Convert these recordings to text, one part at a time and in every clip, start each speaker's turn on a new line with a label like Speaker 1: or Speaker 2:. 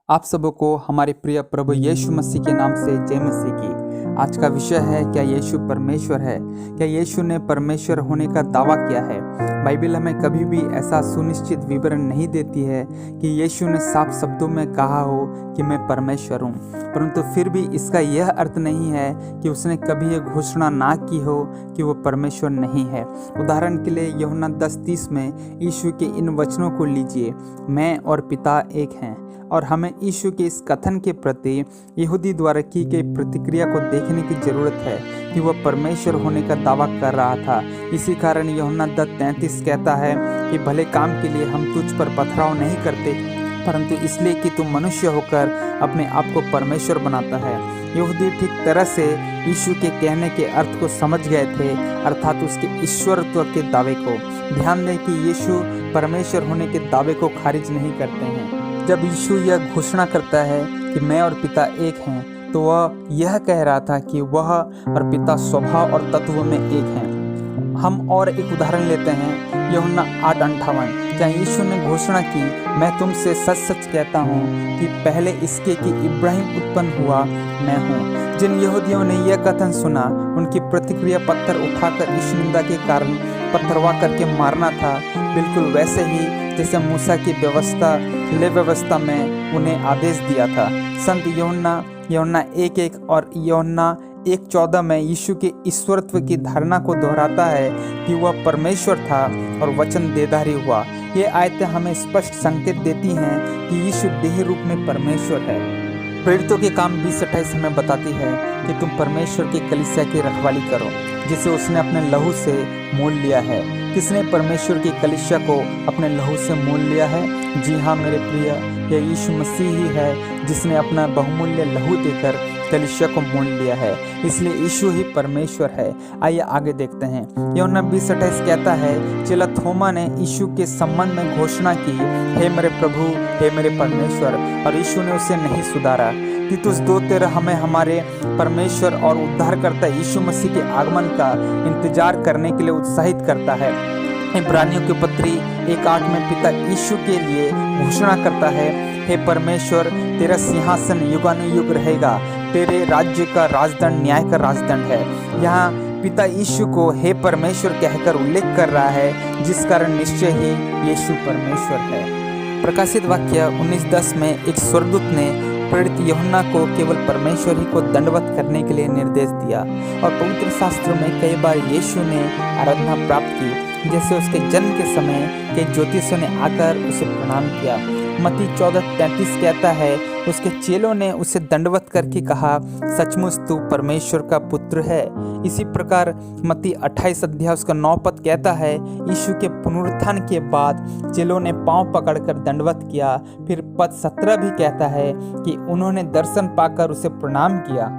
Speaker 1: आप सबको हमारे प्रिय प्रभु यीशु मसीह के नाम से जय मसीह की। आज का विषय है, क्या यीशु परमेश्वर है? क्या यीशु ने परमेश्वर होने का दावा किया है? बाइबल हमें कभी भी ऐसा सुनिश्चित विवरण नहीं देती है कि यीशु ने साफ शब्दों में कहा हो कि मैं परमेश्वर हूँ, परंतु फिर भी इसका यह अर्थ नहीं है कि उसने कभी यह घोषणा ना की हो कि वो परमेश्वर नहीं है। उदाहरण के लिए यूहन्ना 10:30 में यीशु के इन वचनों को लीजिए, मैं और पिता एक हैं। और हमें यीशु के इस कथन के प्रति यहूदी द्वारा की गई प्रतिक्रिया को देखने की जरूरत है कि वह परमेश्वर होने का दावा कर रहा था। इसी कारण यूहन्ना 10:33 कहता है कि भले काम के लिए हम तुझ पर पथराव नहीं करते, परंतु इसलिए कि तू मनुष्य होकर अपने आप को परमेश्वर बनाता है। यहूदी ठीक तरह से यीशु के कहने के अर्थ को समझ गए थे, अर्थात उसके ईश्वरत्व के दावे को। ध्यान दें कि यीशु परमेश्वर होने के दावे को खारिज नहीं करते हैं। जब यीशु यह घोषणा करता है कि मैं और पिता एक हैं, तो वह यह कह रहा था कि वह और पिता स्वभाव और तत्व में एक हैं। हम और एक उदाहरण लेते हैं, यूहन्ना 8:58, जहाँ यीशु ने घोषणा की, मैं तुमसे सच सच कहता हूँ कि पहले इसके कि इब्राहिम उत्पन्न हुआ मैं हूँ। जिन यहूदियों ने यह कथन सुना, उनकी प्रतिक्रिया पत्थर उठाकर यीशु निंदा के कारण पत्थरवा करके मारना था, बिल्कुल वैसे ही जैसे मूसा की व्यवस्था में उन्हें आदेश दिया था। संत यूहन्ना 1:1 और यूहन्ना 1:14 में यीशु के ईश्वरत्व की धारणा को दोहराता है कि वह परमेश्वर था और वचन देहधारी हुआ। ये आयतें हमें स्पष्ट संकेत देती हैं कि यीशु देह रूप में परमेश्वर है। प्रेरितों के काम 20:28 हमें बताती है कि तुम परमेश्वर की कलीसिया की रखवाली करो, जिसे उसने अपने लहू से मोल लिया है। किसने परमेश्वर की कलीसिया को अपने लहू से मोल लिया है? जी हाँ मेरे प्रिय, यह यीशु मसीह ही है जिसने अपना बहुमूल्य लहू देकर कलीसिया को मोल लिया है। इसलिए यीशु ही परमेश्वर है। आइए आगे देखते हैं। यूहन्ना 20:28 कहता है, चेला थोमा ने यीशु के संबंध में घोषणा की, हे मेरे प्रभु, हे मेरे परमेश्वर, और यीशु ने उसे नहीं सुधारा। तीतुस 2:13 हमें हमारे परमेश्वर और उद्धारकर्ता यीशु मसीह के आगमन का इंतजार करने के लिए उत्साहित करता है। इब्रानियों की पत्री 1:8 में पिता यीशु के लिए घोषणा करता है, हे परमेश्वर, तेरा सिंहासन युगानुयुग रहेगा, तेरे राज्य का राजदंड न्याय का राजदंड है। यहाँ पिता यीशु को हे परमेश्वर कहकर उल्लेख कर रहा है, जिस कारण निश्चय ही यीशु परमेश्वर है। प्रकाशित वाक्य 19:10 में एक स्वर्गदूत ने प्रेरित यूहन्ना को केवल परमेश्वर ही को दंडवत करने के लिए निर्देश दिया। और पवित्र शास्त्र में कई बार यीशु ने आराधना प्राप्त की, जैसे उसके जन्म के समय के ज्योतिषियों ने आकर उसे प्रणाम किया। मत्ती 14:33 कहता है, उसके चेलों ने उसे दंडवत करके कहा, सचमुच तू परमेश्वर का पुत्र है। इसी प्रकार मत्ती 28 उसका 9 पद कहता है, यीशु के पुनरुत्थान के बाद चेलों ने पांव पकड़कर दंडवत किया। फिर पद 17 भी कहता है कि उन्होंने दर्शन पाकर उसे प्रणाम किया।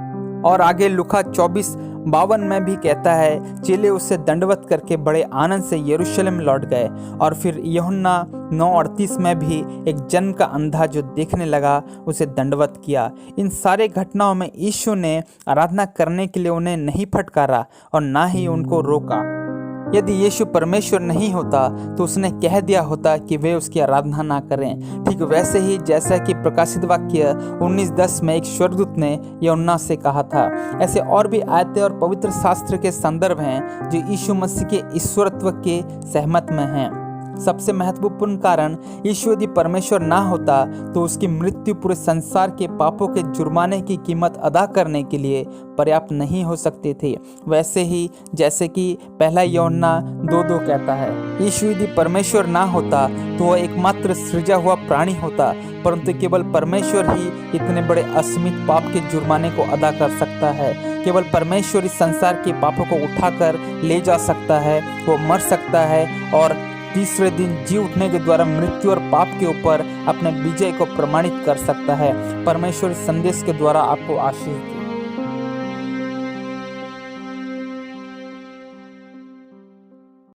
Speaker 1: और आगे लूका 24:52 में भी कहता है, चेले उसे दंडवत करके बड़े आनंद से यरूशलेम लौट गए। और फिर यूहन्ना 9:38 में भी एक जन्म का अंधा जो देखने लगा उसे दंडवत किया। इन सारे घटनाओं में यीशु ने आराधना करने के लिए उन्हें नहीं फटकारा और ना ही उनको रोका। यदि यीशु परमेश्वर नहीं होता तो उसने कह दिया होता कि वे उसकी आराधना ना करें। ठीक वैसे ही जैसा कि प्रकाशित वाक्य 19:10 में एक स्वर्गदूत ने यूहन्ना से कहा था। ऐसे और भी आयतें और पवित्र शास्त्र के संदर्भ हैं जो यीशु मसीह के ईश्वरत्व के सहमत में हैं। सबसे महत्वपूर्ण कारण, यीशु यदि परमेश्वर ना होता तो उसकी मृत्यु पूरे संसार के पापों के जुर्माने की कीमत अदा करने के लिए पर्याप्त नहीं हो सकती थी। वैसे ही जैसे कि पहला यूहन्ना 2:2 कहता है, यीशु यदि परमेश्वर ना होता तो वह एकमात्र सृजा हुआ प्राणी होता, परंतु केवल परमेश्वर ही इतने बड़े असीमित पाप के जुर्माने को अदा कर सकता है। केवल परमेश्वर इस संसार के पापों को उठाकर ले जा सकता है। वो मर सकता है और तीसरे दिन जी उठने के द्वारा मृत्यु और पाप के ऊपर अपने विजय को प्रमाणित कर सकता है। परमेश्वर इस संदेश के द्वारा आपको आशीष